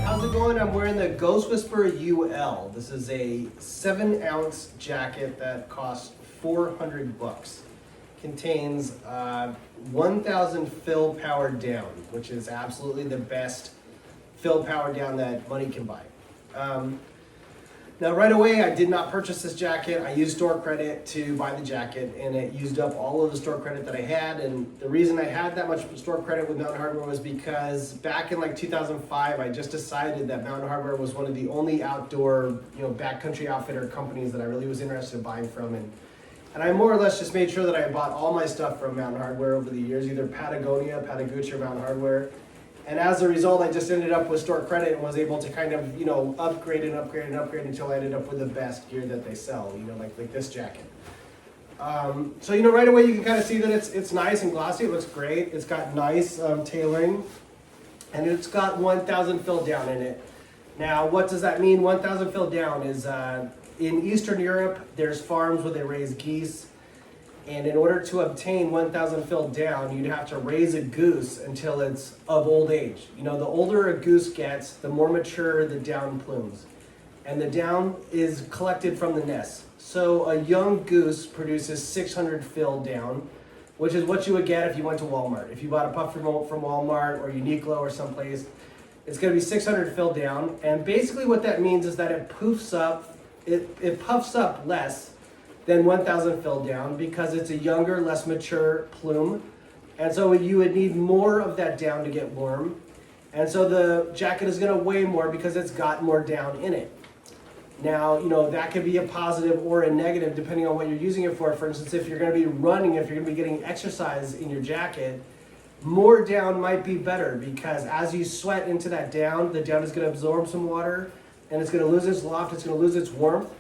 How's it going? I'm wearing the Ghost Whisperer UL. This is a 7-ounce jacket that costs 400 bucks. Contains 1,000 fill power down, which is absolutely the best fill power down that money can buy. Now right away, I did not purchase this jacket. I used store credit to buy the jacket, and it used up all of the store credit that I had. And the reason I had that much store credit with Mountain Hardwear was because back in like 2005, I just decided that Mountain Hardwear was one of the only outdoor, backcountry outfitter companies that I really was interested in buying from. And I more or less just made sure that I bought all my stuff from Mountain Hardwear over the years, either Patagonia, Patagonia, or Mountain Hardwear. And as a result, I just ended up with store credit and was able to kind of, upgrade and upgrade and upgrade until I ended up with the best gear that they sell, like this jacket. So, right away you can kind of see that it's nice and glossy. It looks great. It's got nice tailoring, and it's got 1,000 fill down in it. Now, what does that mean? 1,000 fill down is in Eastern Europe, there's farms where they raise geese. And in order to obtain 1,000 fill down, you'd have to raise a goose until it's of old age. The older a goose gets, the more mature the down plumes. And the down is collected from the nest. So a young goose produces 600 fill down, which is what you would get if you went to Walmart. If you bought a puff from Walmart or Uniqlo or someplace, it's going to be 600 fill down. And basically what that means is that it puffs up less than 1,000 fill down because it's a younger, less mature plume. And so you would need more of that down to get warm. And so the jacket is going to weigh more because it's got more down in it. Now, that could be a positive or a negative depending on what you're using it for. For instance, if you're going to be running, if you're going to be getting exercise in your jacket, more down might be better because as you sweat into that down, the down is going to absorb some water and it's going to lose its loft, it's going to lose its warmth.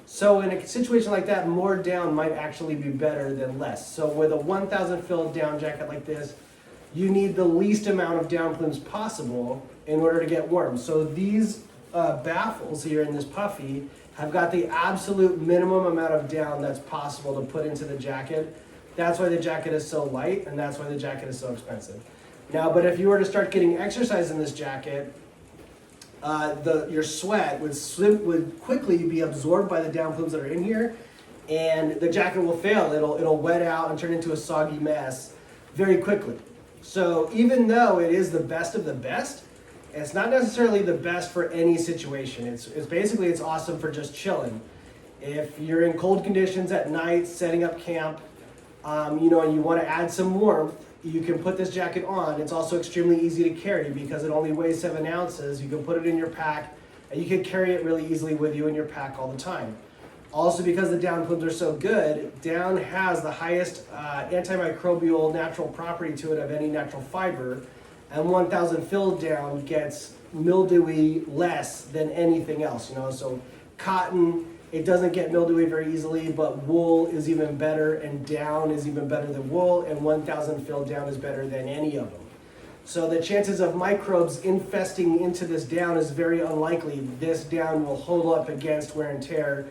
So in a situation like that, more down might actually be better than less. So with a 1,000 fill down jacket like this, you need the least amount of down plumes possible in order to get warm. So these baffles here in this puffy have got the absolute minimum amount of down that's possible to put into the jacket. That's why the jacket is so light, and that's why the jacket is so expensive. Now, but if you were to start getting exercise in this jacket, your sweat would quickly be absorbed by the down plumes that are in here, and the jacket will fail. It'll wet out and turn into a soggy mess very quickly. So even though it is the best of the best, it's not necessarily the best for any situation. It's awesome for just chilling. If you're in cold conditions at night, setting up camp, and you want to add some warmth, you can put this jacket on. It's also extremely easy to carry because it only weighs 7 ounces. You can put it in your pack, and you can carry it really easily with you in your pack all the time. Also, because the down plumes are so good, down has the highest antimicrobial natural property to it of any natural fiber, and 1,000 fill down gets mildewy less than anything else. So cotton, it doesn't get mildewy very easily, but wool is even better, and down is even better than wool, and 1,000 fill down is better than any of them. So the chances of microbes infesting into this down is very unlikely. This down will hold up against wear and tear.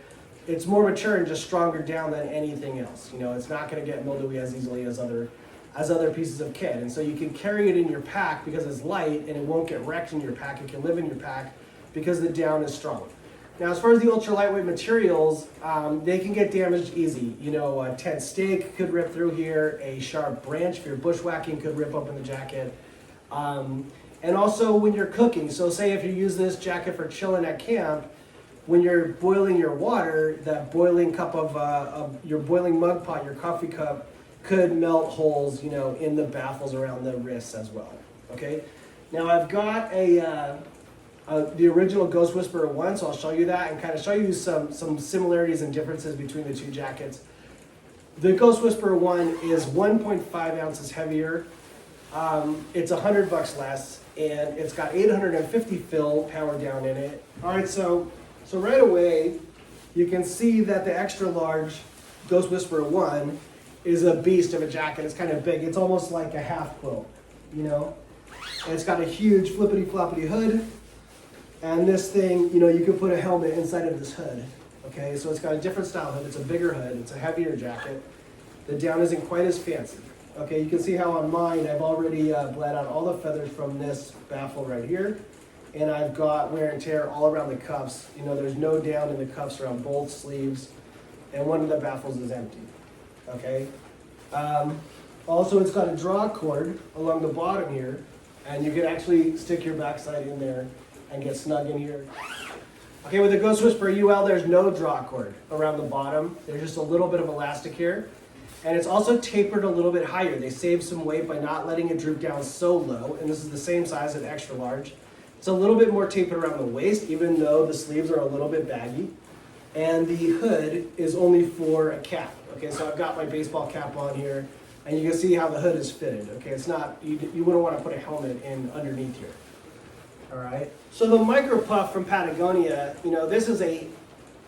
It's more mature and just stronger down than anything else. It's not going to get mildewy as easily as other pieces of kit. And so you can carry it in your pack because it's light and it won't get wrecked in your pack. It can live in your pack because the down is strong. Now, as far as the ultra lightweight materials, they can get damaged easy. A tent stake could rip through here. A sharp branch for your bushwhacking could rip open the jacket. And also when you're cooking. So say if you use this jacket for chilling at camp, when you're boiling your water, that boiling cup of your boiling mug pot, your coffee cup, could melt holes, in the baffles around the wrists as well. Okay. Now I've got the original Ghost Whisperer 1, so I'll show you that and kind of show you some similarities and differences between the two jackets. The Ghost Whisperer 1 is 1.5 ounces heavier. It's $100 less, and it's got 850 fill power down in it. All right, so right away, you can see that the extra large Ghost Whisperer 1 is a beast of a jacket. It's kind of big. It's almost like a half quilt, And it's got a huge flippity-floppity hood. And this thing, you know, you can put a helmet inside of this hood. Okay, so it's got a different style hood. It's a bigger hood. It's a heavier jacket. The down isn't quite as fancy. Okay, you can see how on mine I've already bled out all the feathers from this baffle right here. And I've got wear and tear all around the cuffs. You know, there's no down in the cuffs around both sleeves. And one of the baffles is empty. Okay. Also, it's got a draw cord along the bottom here. And you can actually stick your backside in there and get snug in here. Okay, with the Ghost Whisperer UL, there's no draw cord around the bottom. There's just a little bit of elastic here. And it's also tapered a little bit higher. They saved some weight by not letting it droop down so low. And this is the same size as extra large. It's a little bit more tapered around the waist, even though the sleeves are a little bit baggy. And the hood is only for a cap. Okay, so I've got my baseball cap on here. And you can see how the hood is fitted. Okay, it's not, you wouldn't want to put a helmet in underneath here. All right. So the micro puff from Patagonia, you know, this is a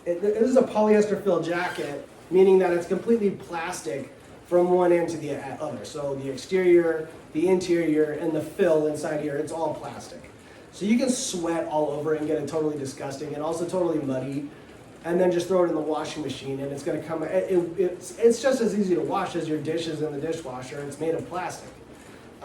polyester filled jacket, meaning that it's completely plastic from one end to the other. So the exterior, the interior, and the fill inside here, it's all plastic. So you can sweat all over it and get it totally disgusting and also totally muddy, and then just throw it in the washing machine and it's going to come, it's just as easy to wash as your dishes in the dishwasher. It's made of plastic.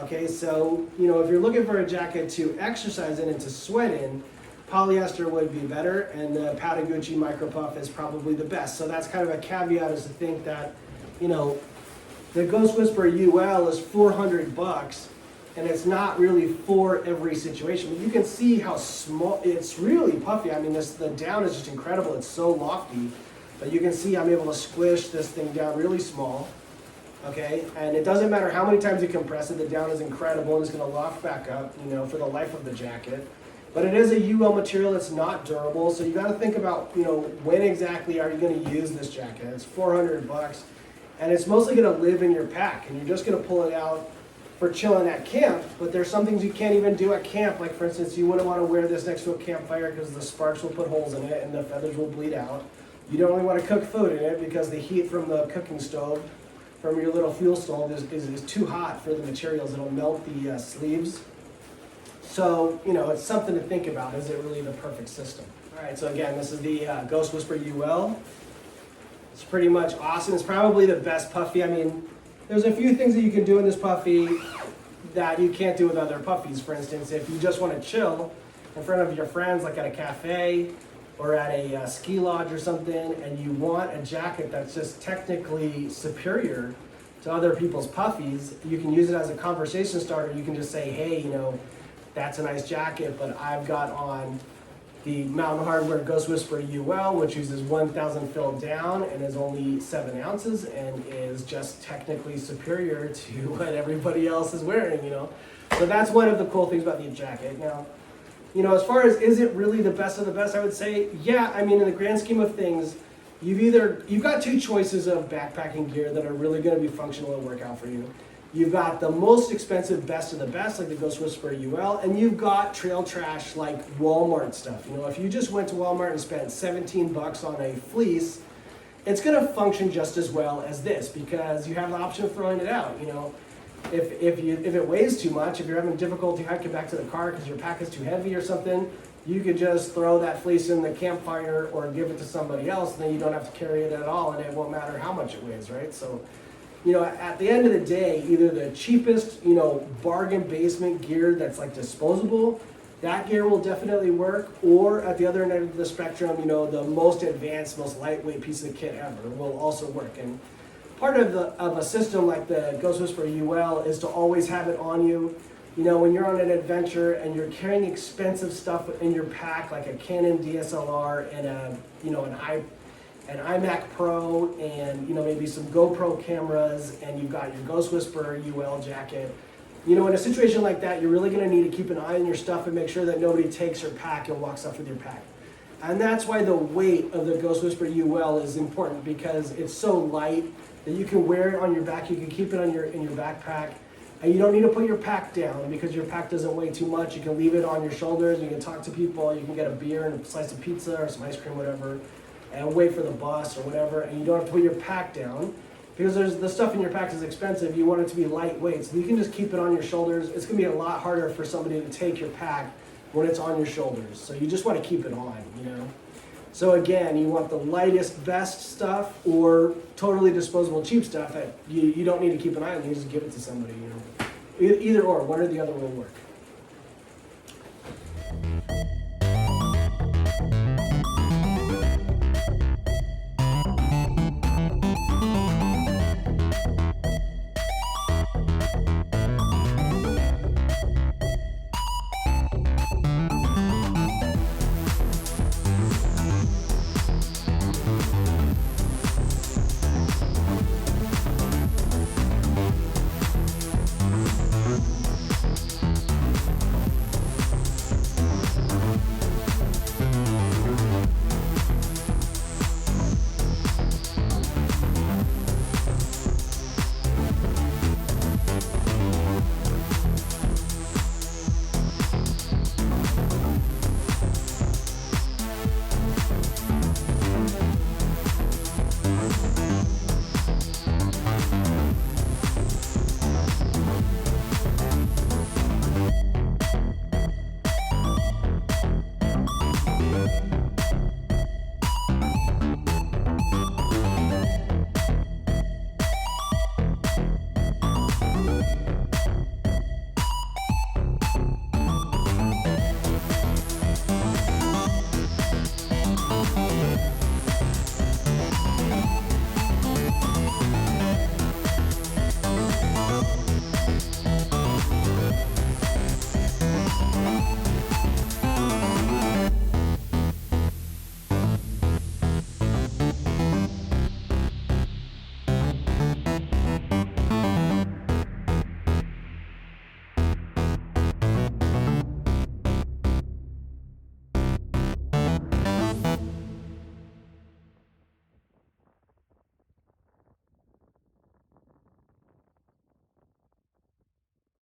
Okay, so, you know, if you're looking for a jacket to exercise in and to sweat in, polyester would be better, and the Patagonia Micro Puff is probably the best. So that's kind of a caveat, is to think that, you know, the Ghost Whisperer UL is $400, and it's not really for every situation. But you can see how small, it's really puffy. I mean, the down is just incredible. It's so lofty, but you can see I'm able to squish this thing down really small. Okay, and it doesn't matter how many times you compress it, the down is incredible and it's going to loft back up, you know, for the life of the jacket. But it is a UL material, it's not durable, so you got to think about, you know, when exactly are you going to use this jacket. It's $400, and it's mostly going to live in your pack, and you're just going to pull it out for chilling at camp. But there's some things you can't even do at camp, like for instance, you wouldn't want to wear this next to a campfire because the sparks will put holes in it and the feathers will bleed out. You don't really want to cook food in it because the heat from the cooking stove, from your little fuel stove, is too hot for the materials. It'll melt the sleeves. So, you know, it's something to think about. Is it really the perfect system? All right, so again, this is the Ghost Whisperer UL. It's pretty much awesome. It's probably the best puffy. I mean, there's a few things that you can do in this puffy that you can't do with other puffies. For instance, if you just want to chill in front of your friends, like at a cafe or at a ski lodge or something, and you want a jacket that's just technically superior to other people's puffies, you can use it as a conversation starter. You can just say, hey, you know, that's a nice jacket, but I've got on the Mountain Hardwear Ghost Whisperer UL, which uses 1,000 fill down and is only 7 ounces and is just technically superior to what everybody else is wearing, you know. So that's one of the cool things about the jacket. Now, you know, as far as is it really the best of the best, I would say, yeah. I mean, in the grand scheme of things, you've got two choices of backpacking gear that are really going to be functional and work out for you. You've got the most expensive best of the best, like the Ghost Whisperer UL, and you've got trail trash like Walmart stuff. You know, if you just went to Walmart and spent $17 on a fleece, it's going to function just as well as this because you have the option of throwing it out. You know, if it weighs too much, if you're having difficulty hiking back to the car because your pack is too heavy or something, you could just throw that fleece in the campfire or give it to somebody else, and then you don't have to carry it at all, and it won't matter how much it weighs, right? So, you know, at the end of the day, either the cheapest, you know, bargain basement gear that's like disposable, that gear will definitely work, or at the other end of the spectrum, you know, the most advanced, most lightweight piece of kit ever will also work. And part of a system like the Ghost Whisperer UL is to always have it on you. You know, when you're on an adventure and you're carrying expensive stuff in your pack, like a Canon DSLR and an iMac Pro and, you know, maybe some GoPro cameras, and you've got your Ghost Whisperer UL jacket. You know, in a situation like that, you're really going to need to keep an eye on your stuff and make sure that nobody takes your pack and walks off with your pack. And that's why the weight of the Ghost Whisperer UL is important, because it's so light that you can wear it on your back, you can keep it on in your backpack, and you don't need to put your pack down because your pack doesn't weigh too much. You can leave it on your shoulders, you can talk to people, you can get a beer and a slice of pizza or some ice cream, whatever, and wait for the bus or whatever, and you don't have to put your pack down because the stuff in your pack is expensive. You want it to be lightweight, so you can just keep it on your shoulders. It's going to be a lot harder for somebody to take your pack when it's on your shoulders. So you just want to keep it on, you know. So again, you want the lightest, best stuff or totally disposable, cheap stuff that you don't need to keep an eye on. You just give it to somebody, you know. Either or, one or the other will work.